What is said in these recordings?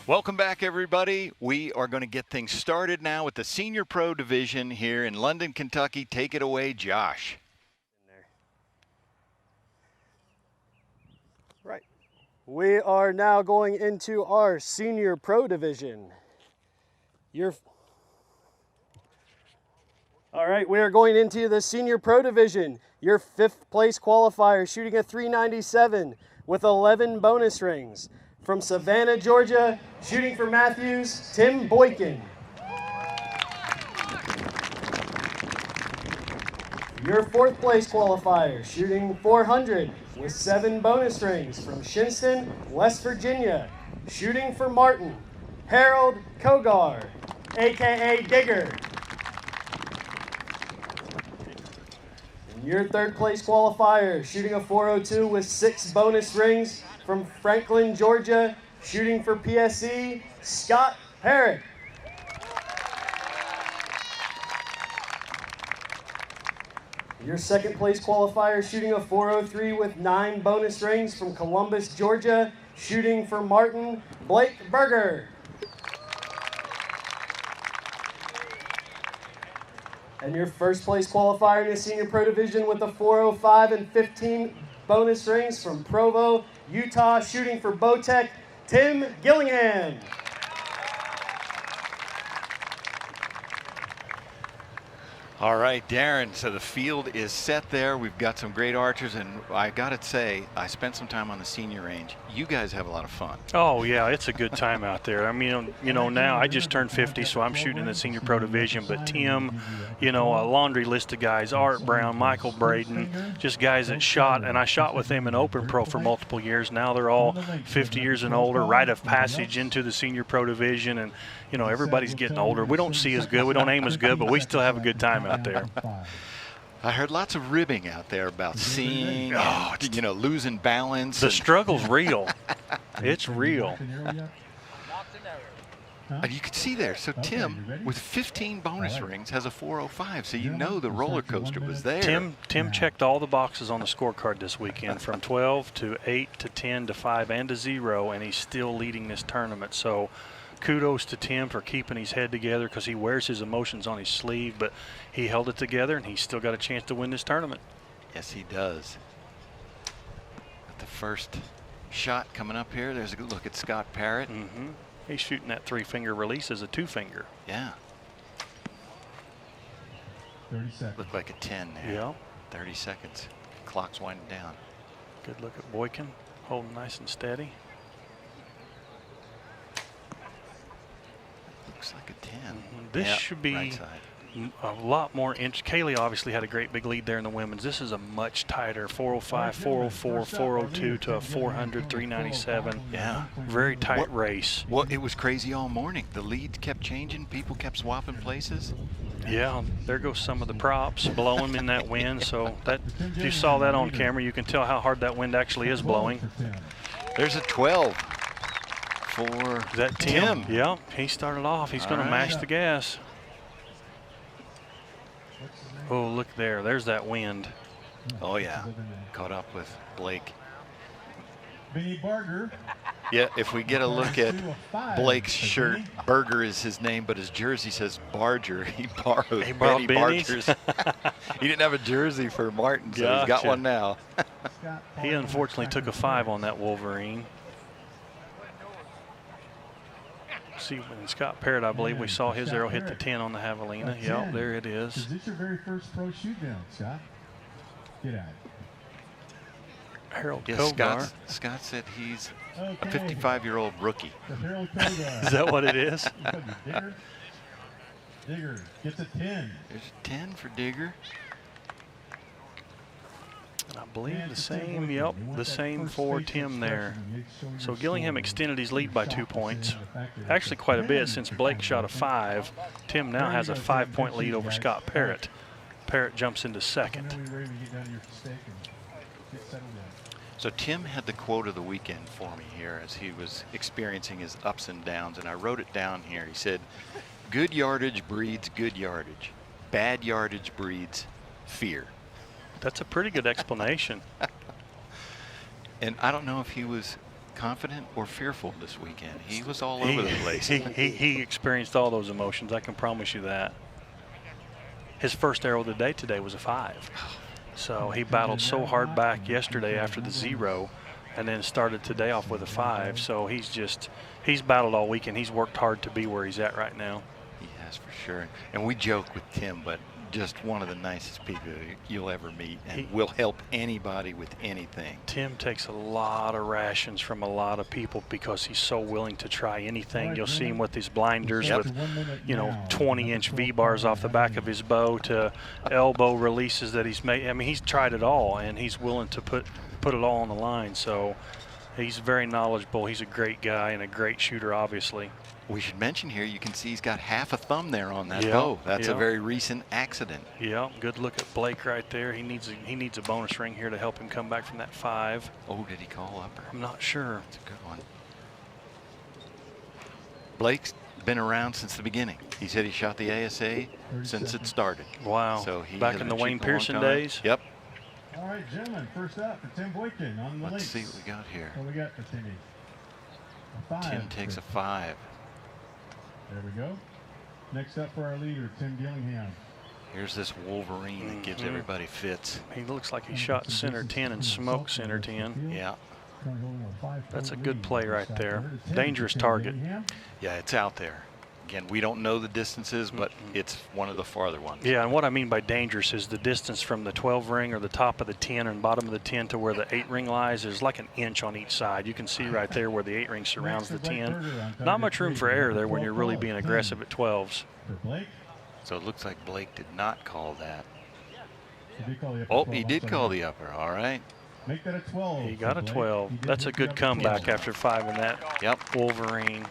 Welcome back, everybody. We are going to get things started now with the Senior Pro Division here in London, Kentucky. Take it away, Josh. Right. We are now going into our Senior Pro Division. All right, we are going into the Senior Pro Division. Your 5th place qualifier shooting a 397 with 11 bonus rings. From Savannah, Georgia, shooting for Mathews, Tim Boykin. Your 4th place qualifier, shooting 400 with 7 bonus rings. From Shinston, West Virginia, shooting for Martin, Harold Kogar, AKA Digger. And your 3rd place qualifier, shooting a 402 with 6 bonus rings. From Franklin, Georgia, shooting for PSE, Scott Parrott. Your 2nd place qualifier, shooting a 403 with 9 bonus rings. From Columbus, Georgia, shooting for Martin, Blake Berger. And your 1st place qualifier in the Senior Pro Division with a 405 and 15 bonus rings. From Provo, Utah, shooting for Bowtech, Tim Gillingham. All right, Darren, so the field is set there. We've got some great archers, and I got to say, I spent some time on the senior range. You guys have a lot of fun. Oh, yeah, it's a good time out there. I mean, you know, now I just turned 50, so I'm shooting in the Senior Pro Division, but Tim, you know, a laundry list of guys, Art Brown, Michael Braden, just guys that shot, and I shot with them in Open Pro for multiple years. Now they're all 50 years and older, rite of passage into the Senior Pro Division, and, you know, everybody's getting older. We don't see as good, we don't aim as good, but we still have a good time out there. I heard lots of ribbing out there about seeing, and, you know, losing balance. The struggle's real. It's real. And you can see there, so Tim, with 15 bonus rings, has a 405, so you know the roller coaster was there. Tim checked all the boxes on the scorecard this weekend, from 12 to 8 to 10 to 5 and to 0, and he's still leading this tournament. So kudos to Tim for keeping his head together, because he wears his emotions on his sleeve, but he held it together, and he's still got a chance to win this tournament. Yes, he does. Got the first shot coming up here. There's a good look at Scott Parrott. Mm-hmm. He's shooting that 3-finger release as a 2-finger. Yeah. 30 seconds. Looked like a 10 there. Yeah. 30 seconds. Clock's winding down. Good look at Boykin, holding nice and steady. Looks like a 10. This should be right side. a lot more Kaylee obviously had a great big lead there in the women's. This is a much tighter 405, 404, 402 to a 400, 397. Yeah. Very tight race. Well, it was crazy all morning. The lead kept changing. People kept swapping places. Yeah, there goes some of the props blowing in that wind. So that, if you saw that on camera, you can tell how hard that wind actually is blowing. There's a 12 for that Tim. Yeah, he started off. He's going to mash the gas. Oh, look there. There's that wind. Oh, yeah. Caught up with Blake. Barger. Yeah, if we get a look at Blake's shirt, Berger is his name, but his jersey says Barger. He borrowed Benny Barger's. He didn't have a jersey for Martin, so he's got one now. He unfortunately took a 5 on that Wolverine. See, when Scott Parrott, I believe we saw his arrow hit the 10 on the Javelina. Yep, there it is. Is this your very first pro shoot down, Scott? Get at it. Harold Yes, Kogar. Scott said he's a 55-year-old rookie. Is that what it is? Digger gets a 10. There's a 10 for Digger. I believe the same, yep, the same for Tim there. So Gillingham extended his lead by 2 points. Actually quite a bit, since Blake shot a 5. Tim now has a 5-point lead over Scott Parrott. Parrott jumps into second. So Tim had the quote of the weekend for me here as he was experiencing his ups and downs, and I wrote it down here. He said, good yardage breeds good yardage. Bad yardage breeds fear. That's a pretty good explanation. And I don't know if he was confident or fearful this weekend. He was all over the place. He experienced all those emotions, I can promise you that. His first arrow of the day today was a 5. So he battled so hard back yesterday after the 0 and then started today off with a 5. So he's battled all week, and he's worked hard to be where he's at right now. He has, for sure. And we joke with Tim, but just one of the nicest people you'll ever meet, and will help anybody with anything. Tim takes a lot of rations from a lot of people because he's so willing to try anything. You'll see him with these blinders with, 20-inch V-bars off the back of his bow to elbow releases that he's made. I mean, he's tried it all, and he's willing to put it all on the line. So he's very knowledgeable. He's a great guy and a great shooter, obviously. We should mention here, you can see he's got half a thumb there on that bow. That's a very recent accident. Yeah, good look at Blake right there. He needs a bonus ring here to help him come back from that 5. Oh, did he call upper? I'm not sure. That's a good one. Blake's been around since the beginning. He said he shot the ASA since it started. Wow. So he back has in the been Wayne shooting a long Pearson time. days? Yep. All right, gentlemen, first up for Tim Boykin on the Let's links. see what we got here. What we got for Timmy? A 5. Tim takes a 5. There we go. Next up for our leader, Tim Gillingham. Here's this Wolverine that gives everybody fits. He looks like he shot center 10 and smoked center 10. Yeah. That's a good play right there. Dangerous target. Yeah, it's out there. Again, we don't know the distances, but it's one of the farther ones. Yeah, and what I mean by dangerous is the distance from the 12 ring or the top of the 10 and bottom of the 10 to where the 8 ring lies. There's like an inch on each side. You can see right there where the 8 ring surrounds the 10. Not much room for error there when you're really being aggressive at 12s. So it looks like Blake did not call that. Oh, he did call the upper. All right. Make that a 12. He got a 12. That's a good comeback after 5 in that. Yep. Wolverine.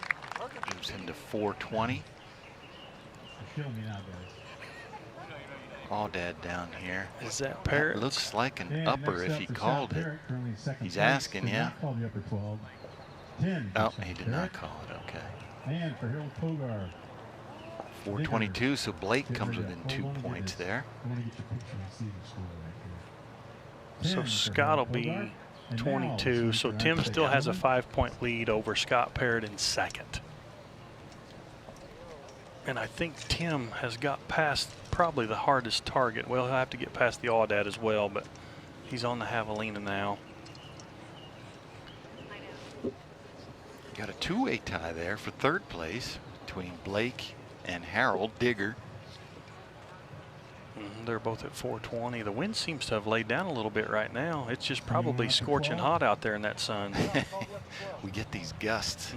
Moves him to 420. Audad down here. Is that Parrott? That looks like an upper if he called it. He's asking, yeah. Oh, he did not call it. Okay. And for Harold Kogar. 422, so Blake comes within 2 points there. So Scott will be 22. So Tim still has a 5-point lead over Scott Parrott in second. And I think Tim has got past probably the hardest target. Well, he'll have to get past the Audad as well, but he's on the Javelina now. Got a 2-way tie there for 3rd place between Blake and Harold Digger. They're both at 420. The wind seems to have laid down a little bit right now. It's just probably scorching hot out there in that sun. We get these gusts.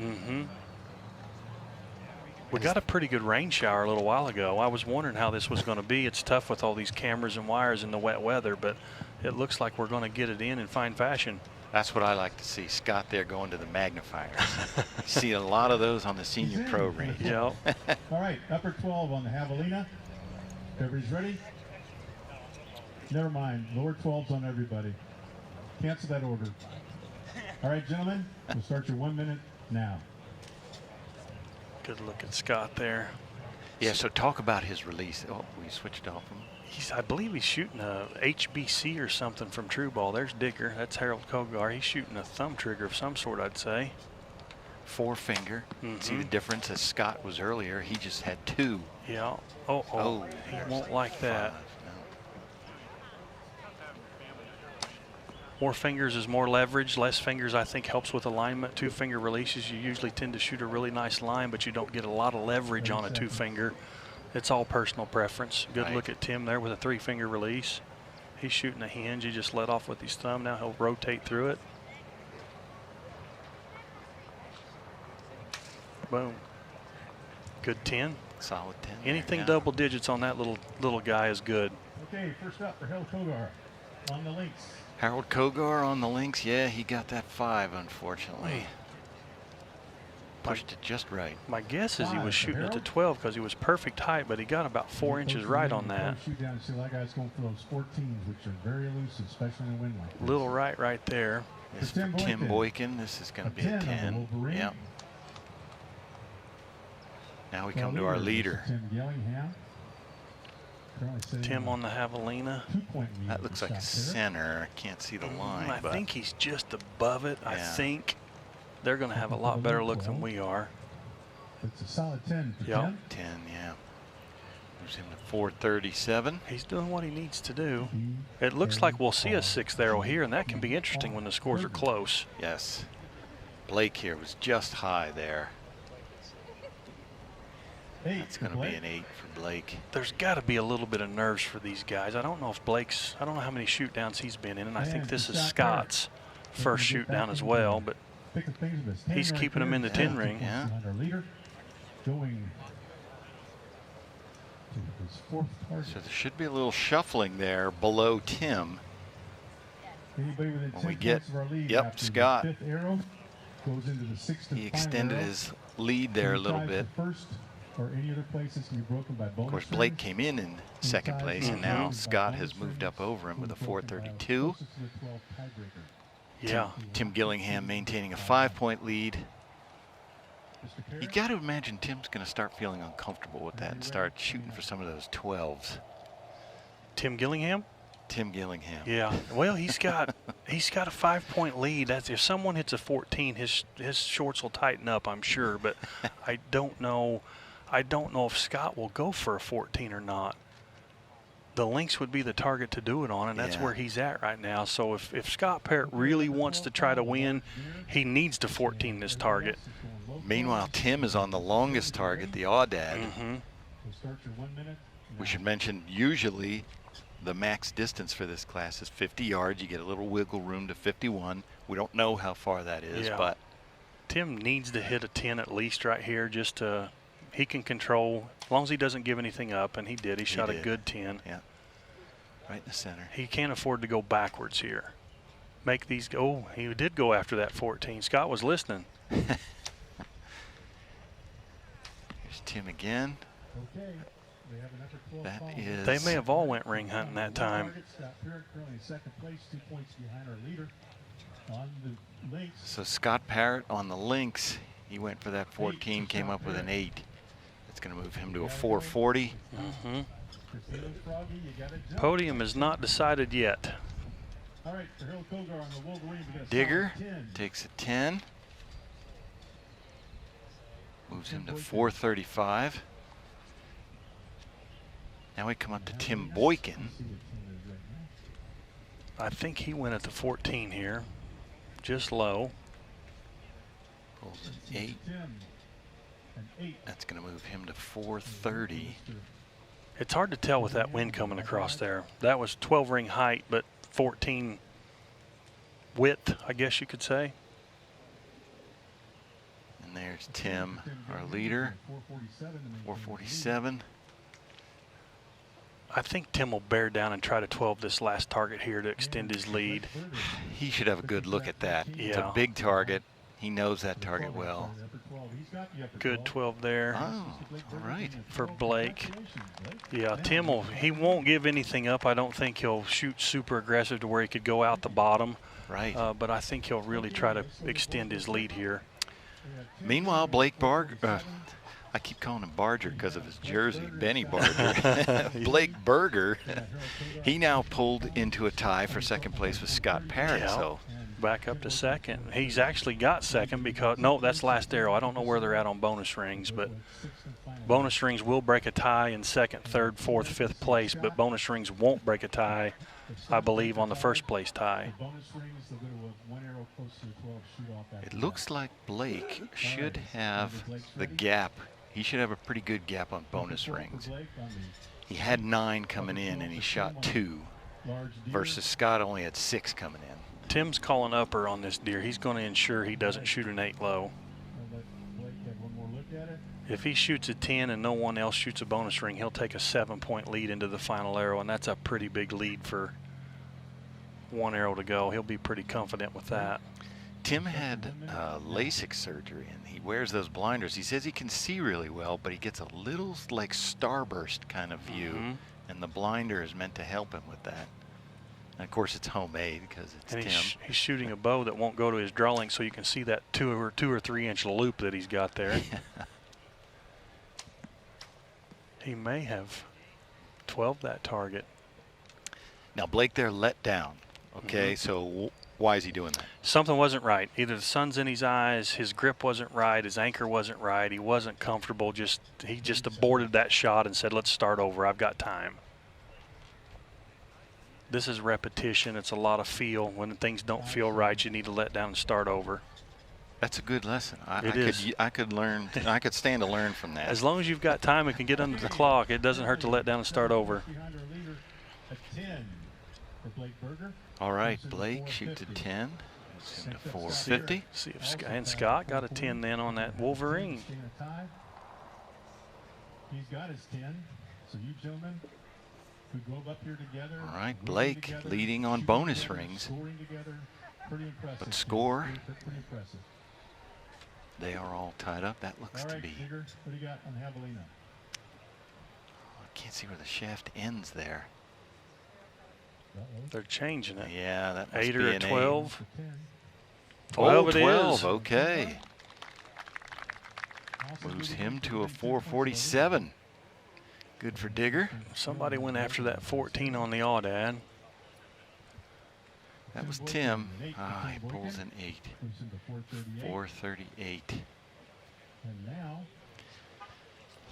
We got a pretty good rain shower a little while ago. I was wondering how this was going to be. It's tough with all these cameras and wires in the wet weather, but it looks like we're going to get it in fine fashion. That's what I like to see. Scott there going to the magnifiers. See a lot of those on the Senior Pro range. Yep. All right, upper 12 on the Javelina. Everybody's ready? Never mind, lower 12's on everybody. Cancel that order. All right, gentlemen, we'll start your 1 minute now. Good look at Scott there. Yeah, so talk about his release. Oh, we switched off him. I believe he's shooting a HBC or something from TRU Ball. There's Digger. That's Harold Kogar. He's shooting a thumb trigger of some sort, I'd say. 4-finger. See the difference as Scott was earlier. He just had 2. Yeah. Oh, he won't like that. 5. More fingers is more leverage. Less fingers, I think, helps with alignment. 2-finger releases, you usually tend to shoot a really nice line, but you don't get a lot of leverage on a 2-finger. It's all personal preference. Good look at Tim there with a 3-finger release. He's shooting a hinge. He just let off with his thumb. Now he'll rotate through it. Boom. Good 10. Solid 10. Anything double digits on that little guy is good. Okay, first up for Harold Kogar on the links. Harold Kogar on the links. Yeah, he got that 5, unfortunately. Pushed it just right. My guess is he was shooting at the 12 because he was perfect height, but he got about 4 inches right on that. Shootdown, see a lot of guys going for those 14s, which are very elusive, especially in a wind like this. Little right there. This for Tim Boykin. This is going to be a 10. Yep. Now we come to our leader. Tim Gillingham. Tim on the Javelina. That looks like a center. I can't see the line. I think he's just above it. I think. they're going to have a lot better look than we are. It's a solid 10 for Yep. Tim. 10, yeah. Moves him to 437. He's doing what he needs to do. It looks like we'll see a 6th arrow here, and that can be interesting when the scores are close. Yes. Blake here was just high there. That's going to be an 8 for Blake. There's got to be a little bit of nerves for these guys. I don't know if Blake's, I don't know how many shoot downs he's been in, and I think this is Scott's first shoot down as well, but he's keeping him in the 10 ring. Yeah. Going to his 4th target. So there should be a little shuffling there below Tim. Anybody within When 10 we get, points of our lead yep, after the Scott. 5th arrow goes into the 6th and He final extended arrow. his lead there a Any little ties bit. for first or any other places can be broken by bonus Of course, Blake rings. came in second place, and now Scott has moved up over him with a 432. Closest to the 12 tiebreaker. Yeah. Tim Gillingham maintaining a 5-point lead. Mr. You Carey, got to imagine Tim's going to start feeling uncomfortable with that and start shooting for some of those 12s. Tim Gillingham? Tim Gillingham. Yeah. Well, he's got a 5-point lead. That's if someone hits a 14, his shorts will tighten up, I'm sure. But I don't know. I don't know if Scott will go for a 14 or not. The links would be the target to do it on, and that's Yeah. where he's at right now. So if Scott Parrott really wants to try to win, he needs to 14 this target. Meanwhile, Tim is on the longest target, the Audad. Mm-hmm. we'll start your 1 minute. We should mention usually the max distance for this class is 50 yards. You get a little wiggle room to 51. We don't know how far that is, Yeah. but Tim needs to hit a 10 at least right here just to, he can control, as long as he doesn't give anything up, and he did. He shot a did. good 10. yeah, right in the center. He can't afford to go backwards here. Make these go. Oh, he did go after that 14. Scott was listening. Here's Tim again. Okay. We have an upper 12 That foul. is. They may have all went ring hunting that time. Target, Scott Parrott currently in 2nd place, 2 points behind our leader. On the links, So Scott Parrott on the links, he went for that 14, came up with an 8. That's going to move him to a 440. Mm-hmm. Christina Froggy, you got it. Podium is not decided yet. All right, for Harold Kogar on the Wolverine, we got a Digger solid 10. takes a 10. Moves him to 435. Now we come up to Tim Boykin. Let's see what 10 is right now. I think he went at the 14 here, just low. Pulls an 8. 10, an 8. That's going to move him to 430. It's hard to tell with that wind coming across there. That was 12 ring height, but 14 width, I guess you could say. And there's Tim, our leader, 447. I think Tim will bear down and try to 12 this last target here to extend his lead. He should have a good look at that. It's a Yeah. big target. He knows that target well. Good 12 there Oh, all right. for Blake. Yeah, Tim will, he won't give anything up. I don't think he'll shoot super aggressive to where he could go out the bottom. Right. But I think he'll really try to extend his lead here. Meanwhile, Blake Barger, I keep calling him Barger because of his jersey, Benny Barger. Blake Berger, he now pulled into a tie for second place with Scott Parrott. Yeah. So Back up to second. He's actually got second because, no, that's last arrow. I don't know where they're at on bonus rings, but bonus rings will break a tie in second, third, fourth, fifth place, but bonus rings won't break a tie, I believe, on the first place tie. it looks like Blake should have the gap. He should have a pretty good gap on bonus rings. He had 9 coming in and he shot 2 versus Scott only had 6 coming in. Tim's calling upper on this deer. He's going to ensure he doesn't shoot an 8 low. If he shoots a 10 and no one else shoots a bonus ring, he'll take a 7-point lead into the final arrow, and that's a pretty big lead for 1 arrow to go. He'll be pretty confident with that. Tim had LASIK surgery and he wears those blinders. He says he can see really well, but he gets a little like starburst kind of view, and the blinder is meant to help him with that. And of course, it's homemade because it's And Tim. he's shooting a bow that won't go to his drawing, so you can see that 2 or 3 inch loop that he's got there. He may have 12 that target. Now Blake there let down. Okay, so Why is he doing that? Something wasn't right. Either the sun's in his eyes, his grip wasn't right, his anchor wasn't right, he wasn't comfortable. He just aborted that shot and said, let's start over. I've got time. This is repetition. It's a lot of feel. When things don't feel right, you need to let down and start over. That's a good lesson. I could learn. I could stand to learn from that. As long as you've got time and can get under the clock, it doesn't hurt to let down and start over. All right, Blake shoots a 10. It's into 450. See if Scott got a 10 then on that Wolverine. He's got his 10. So you gentlemen who drove up here together. All right, Blake leading on bonus rings. But score, they are all tied up. That looks to be. What do you got on Javelina? I can't see where the shaft ends there. They're changing it. Yeah, that must 8 be or an 12. 12 it 12, is. okay. Moves him to a 447. Good for Digger. Somebody went after that 14 on the audad. That was Tim. He pulls an 8. 438.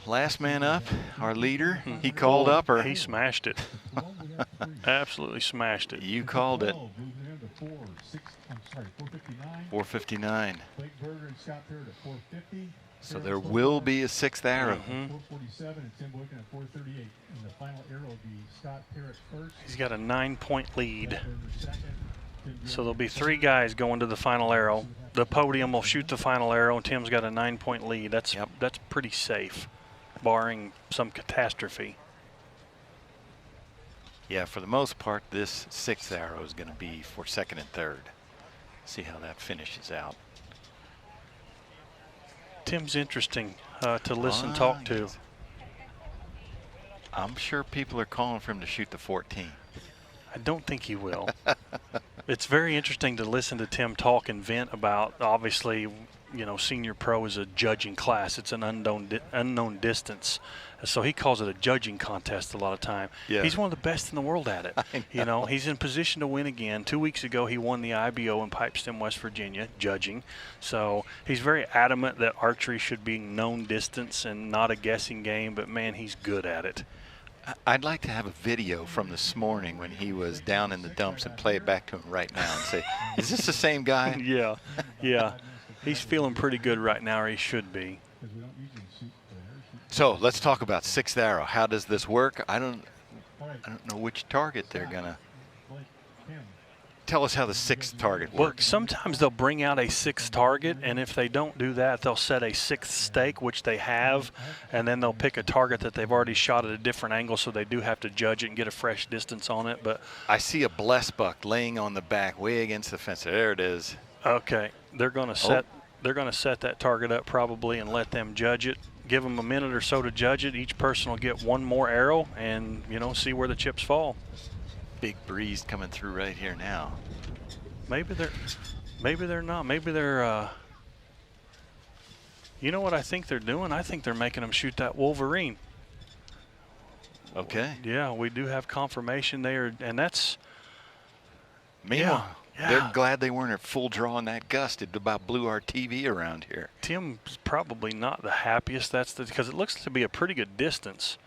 Last man up, our leader. He called up, or he smashed it. Absolutely smashed it. You called it. 459. So there will be a 6th arrow. He's got a 9-point lead. So there'll be 3 guys going to the final arrow. The podium will shoot the final arrow, and Tim's got a 9-point lead. That's pretty safe, barring some catastrophe. Yeah, for the most part, this 6th arrow is going to be for 2nd and 3rd. See how that finishes out. Tim's interesting to listen, talk to. I'm sure people are calling for him to shoot the 14. I don't think he will. It's very interesting to listen to Tim talk and vent about, obviously, you know, Senior Pro is a judging class. It's an unknown distance. So he calls it a judging contest a lot of time. Yeah. He's one of the best in the world at it. You know, he's in position to win again. 2 weeks ago, he won the IBO in Pipestem, West Virginia, judging. So he's very adamant that archery should be known distance and not a guessing game, but man, he's good at it. I'd like to have a video from this morning when he was down in the dumps and play it back to him right now and say, is this the same guy? Yeah. He's feeling pretty good right now, or he should be. So let's talk about 6th arrow. How does this work? I don't know which target they're gonna. Tell us how the 6th target works. Well, sometimes they'll bring out a 6th target, and if they don't do that, they'll set a 6th stake, which they have, and then they'll pick a target that they've already shot at a different angle, so they do have to judge it and get a fresh distance on it. But I see a bless buck laying on the back, way against the fence. There it is. Okay, they're going to set. They're going to set that target up probably and let them judge it. Give them a minute or so to judge it. Each person will get 1 more arrow, and see where the chips fall. Big breeze coming through right here now. Maybe they're not. Maybe they're. You know what I think they're doing? I think they're making them shoot that Wolverine. Okay. Yeah, we do have confirmation there, and that's. Meanwhile, yeah. They're glad they weren't at full draw in that gust. It about blew our TV around here. Tim's probably not the happiest. Because it looks to be a pretty good distance.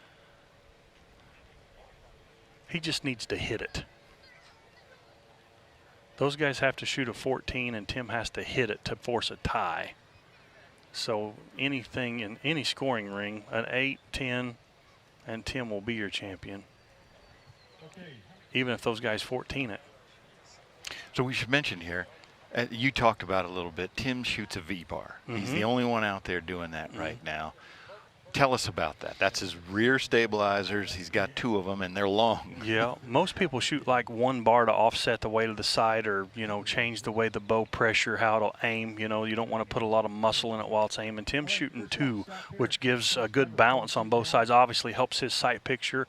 He just needs to hit it. Those guys have to shoot a 14, and Tim has to hit it to force a tie. So anything in any scoring ring, an 8, 10, and Tim will be your champion. Even if those guys 14 it. So we should mention here, you talked about it a little bit, Tim shoots a V-bar. He's the only one out there doing that right now. Tell us about that. That's his rear stabilizers. He's got 2 of them, and they're long. Yeah, most people shoot like 1 bar to offset the weight of the sight, or change the way the bow pressure, how it'll aim. You don't want to put a lot of muscle in it while it's aiming. Tim's shooting 2, which gives a good balance on both sides. Obviously helps his sight picture.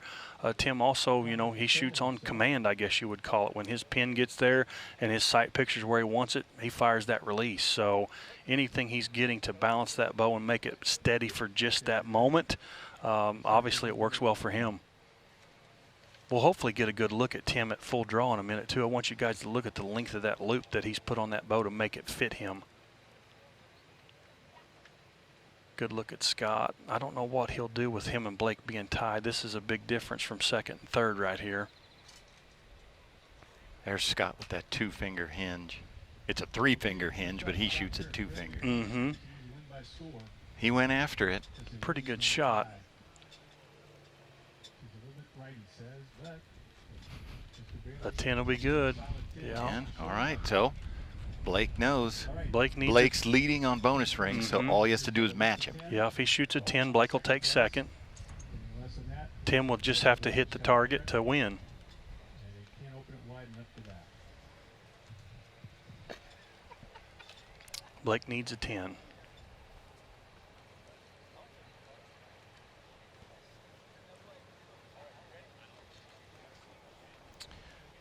Tim also, he shoots on command, I guess you would call it. When his pin gets there and his sight picture's where he wants it, he fires that release. So anything he's getting to balance that bow and make it steady for just that moment, obviously it works well for him. We'll hopefully get a good look at Tim at full draw in a minute, too. I want you guys to look at the length of that loop that he's put on that bow to make it fit him. Good look at Scott. I don't know what he'll do with him and Blake being tied. This is a big difference from second and third right here. There's Scott with that 2-finger hinge. It's a 3-finger hinge, but he shoots at 2 fingers. Mm-hmm. He went after it. Pretty good shot. A 10 will be good. Yeah. 10. All right, so Blake knows. Blake's leading on bonus rings, so all he has to do is match him. Yeah, if he shoots a 10, Blake will take second. Tim will just have to hit the target to win. Blake needs a 10.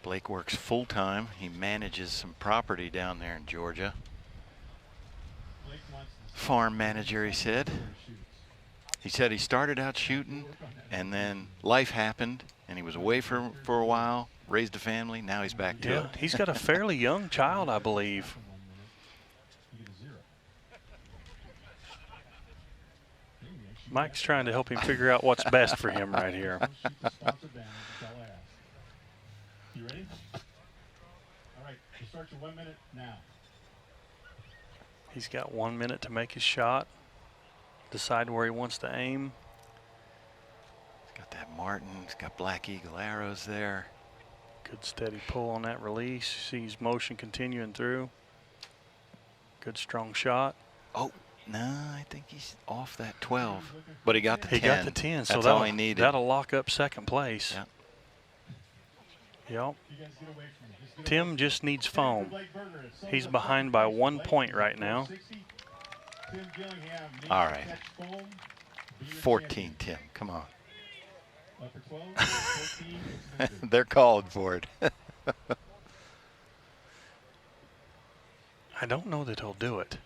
Blake works full-time. He manages some property down there in Georgia. Farm manager, he said. He said he started out shooting, and then life happened, and he was away for a while, raised a family. Now he's back to it. He's got a fairly young child, I believe. Mike's trying to help him figure out what's best for him right here. You ready? All right, you start your 1 minute now. He's got 1 minute to make his shot, decide where he wants to aim. He's got that Martin, he's got Black Eagle arrows there. Good steady pull on that release. Sees motion continuing through. Good strong shot. Oh, no, I think he's off that 12, but he got the 10. He got the 10, so that's all he needed. That'll lock up second place. Yeah. Yep. Tim just needs foam. He's behind by 1 point right now. All right. 14, Tim. Come on. They're called for it. I don't know that he'll do it.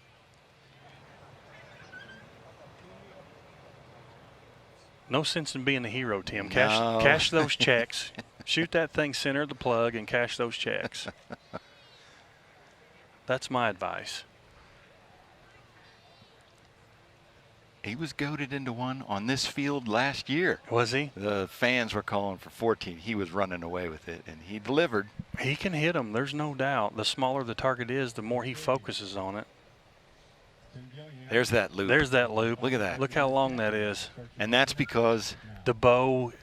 No sense in being a hero, Tim. Cash those checks. Shoot that thing center of the plug and cash those checks. That's my advice. He was goaded into one on this field last year. Was he? The fans were calling for 14. He was running away with it, and he delivered. He can hit them, there's no doubt. The smaller the target is, the more he focuses on it. There's that loop. There's that loop. Look at that. Look how long that is. And that's because the bow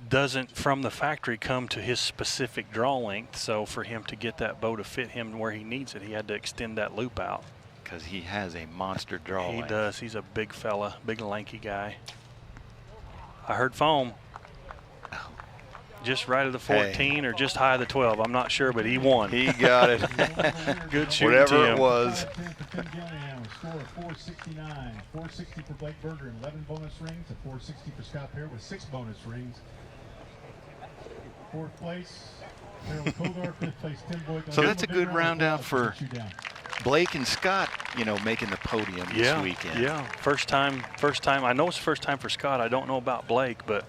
doesn't from the factory come to his specific draw length, so for him to get that bow to fit him where he needs it, he had to extend that loop out. Because he has a monster draw He length. does. He's a big fella, big lanky guy. I heard foam. Just right of the 14 or just high of the 12. I'm not sure, but he won. He got it. Good shooting, Whatever Tim. it was. Tim Gillingham, a score of 469. 460 for Blake Berger and 11 bonus rings. A 460 for Scott Pear with 6 bonus rings. Fourth place, Harold Kogar. Fifth place, Tim Boyd. So that's a good round out for Blake and Scott, you know, making the podium this weekend. Yeah, first time. I know it's the first time for Scott. I don't know about Blake, but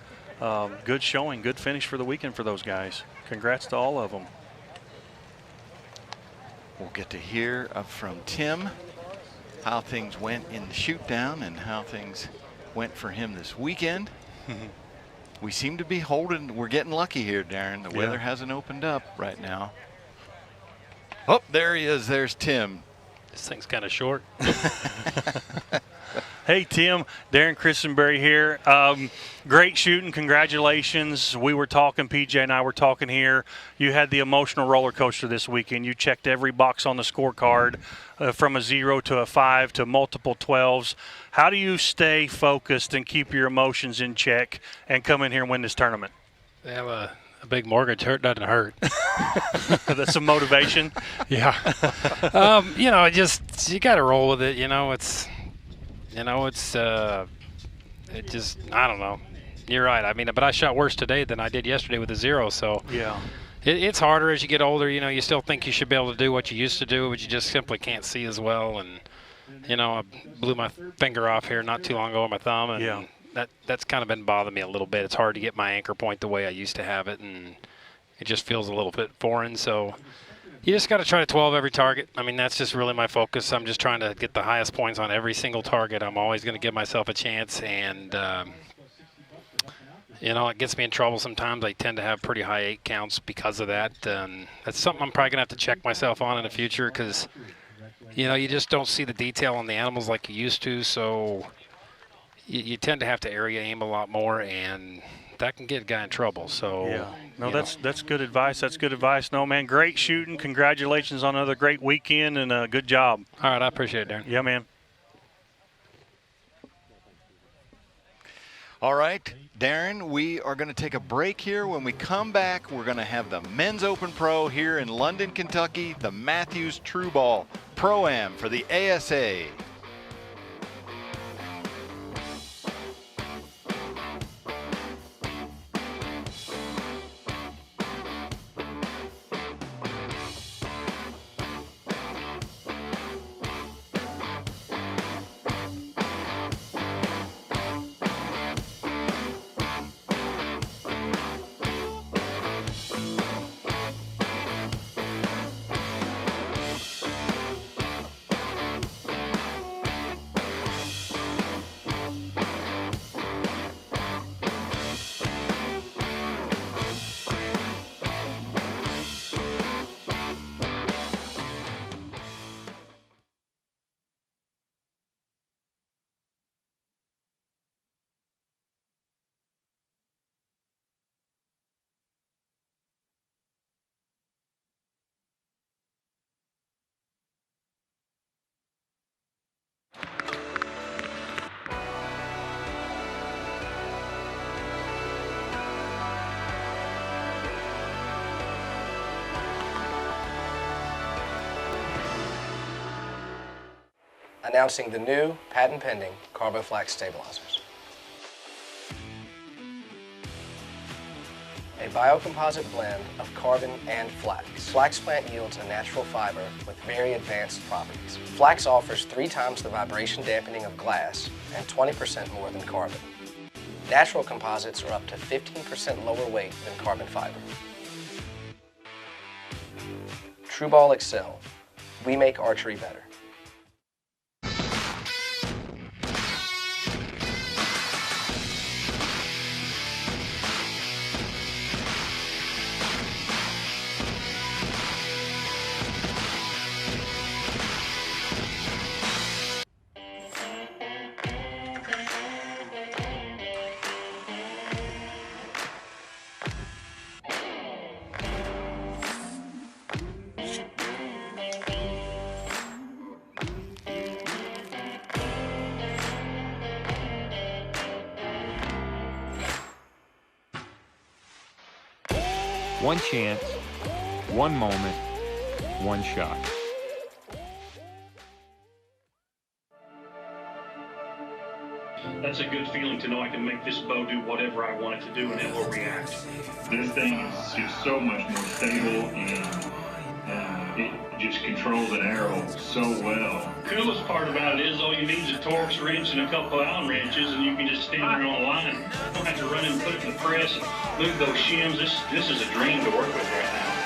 good showing, good finish for the weekend for those guys. Congrats to all of them. We'll get to hear from Tim how things went in the shoot down and how things went for him this weekend. We seem to be holding, we're getting lucky here, Darren. The weather hasn't opened up right now. Oh, there he is. There's Tim. This thing's kind of short. Hey, Tim, Darren Christenberry here. Great shooting. Congratulations. We were talking, PJ and I were talking here. You had the emotional roller coaster this weekend. You checked every box on the scorecard from a 0 to a 5 to multiple 12s. How do you stay focused and keep your emotions in check and come in here and win this tournament? They have a big mortgage. Hurt doesn't hurt. That's some motivation. Yeah. You know, you got to roll with it. It just, I don't know. You're right. I mean, but I shot worse today than I did yesterday with a 0. So yeah, it's harder as you get older. You know, you still think you should be able to do what you used to do, but you just simply can't see as well. And, you know, I blew my finger off here not too long ago with my thumb. And, that's kind of been bothering me a little bit. It's hard to get my anchor point the way I used to have it, and it just feels a little bit foreign. So you just got to try to 12 every target. I mean, that's just really my focus. I'm just trying to get the highest points on every single target. I'm always going to give myself a chance, and you know, it gets me in trouble sometimes. I tend to have pretty high 8 counts because of that. That's something I'm probably going to have to check myself on in the future, because, you know, you just don't see the detail on the animals like you used to, so you tend to have to area aim a lot more, and that can get a guy in trouble. So yeah, no, that's good advice. That's good advice. No, man, great shooting. Congratulations on another great weekend, and good job. All right, I appreciate it, Darren. Yeah, man. All right, Darren, we are going to take a break here. When we come back, we're going to have the Men's Open Pro here in London, Kentucky, the Mathews TRU Ball Pro-Am for the ASA. Announcing the new patent-pending Carbo Flax stabilizers. A biocomposite blend of carbon and flax. Flax plant yields a natural fiber with very advanced properties. Flax offers 3 times the vibration dampening of glass and 20% more than carbon. Natural composites are up to 15% lower weight than carbon fiber. TRU Ball Excel. We make archery better. One chance, one moment, one shot. That's a good feeling to know I can make this bow do whatever I want it to do and it will react. This thing is just so much more stable, and it just controls an arrow so well. Coolest part about it is all you need is a Torx wrench and a couple of Allen wrenches, and you can just stand there on the line. You don't have to run and put it in the press and move those shims. This is a dream to work with right now.